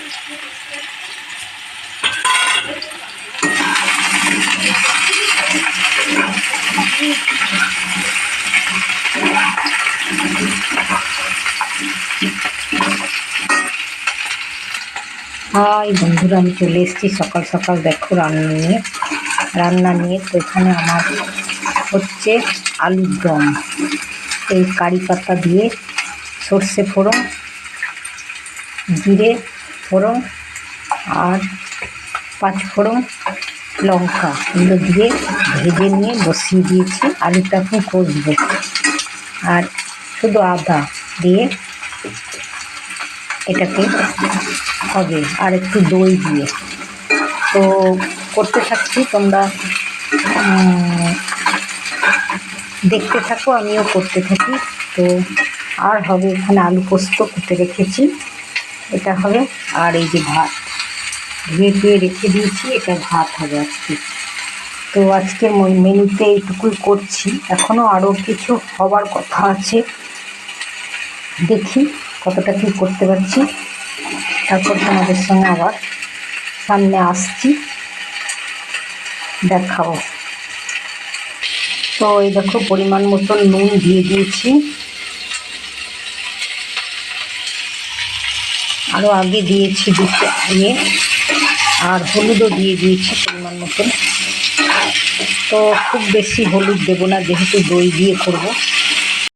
High বন্ধুরা, আমি চলে এসেছি সকাল সকাল। দেখো রান্না নিয়ে। তো এখানে আমার হচ্ছে আলুর দম। এই কারি পাতা দিয়ে সর্ষে ফোড়ন, জিরে ফোড়ন আর পাঁচ ফোড়ন, লঙ্কা এগুলো দিয়ে ভেজে নিয়ে বসিয়ে দিয়েছি। আলুটা এখন কষবো, আর শুধু আদা দিয়ে এটাকে হবে, আর একটু দই দিয়ে। তো করতে থাকছি, তোমরা দেখতে থাকো, আমিও করতে থাকি। তো আর হবে এখানে আলু পোস্ত কেটে রেখেছি, এটা হবে। আর এই যে ভাত ধুয়ে রেখে দিয়েছি, এটা ভাত হবে আজকে। তো আজকের মেনুতে এইটুকুই করছি, এখনও আরও কিছু হবার কথা আছে। দেখি কতটা কী করতে পারছি, তারপর তোমাদের সঙ্গে আবার সামনে আসছি, দেখাবো। তো এই দেখো পরিমাণ মতন নুন দিয়ে দিয়েছি, আরও আগে দিয়েছি দুটো আর হলুদও দিয়ে দিয়েছি পরিমাণ মতন। তো খুব বেশি হলুদ দেবো না, যেহেতু দই দিয়ে করবো।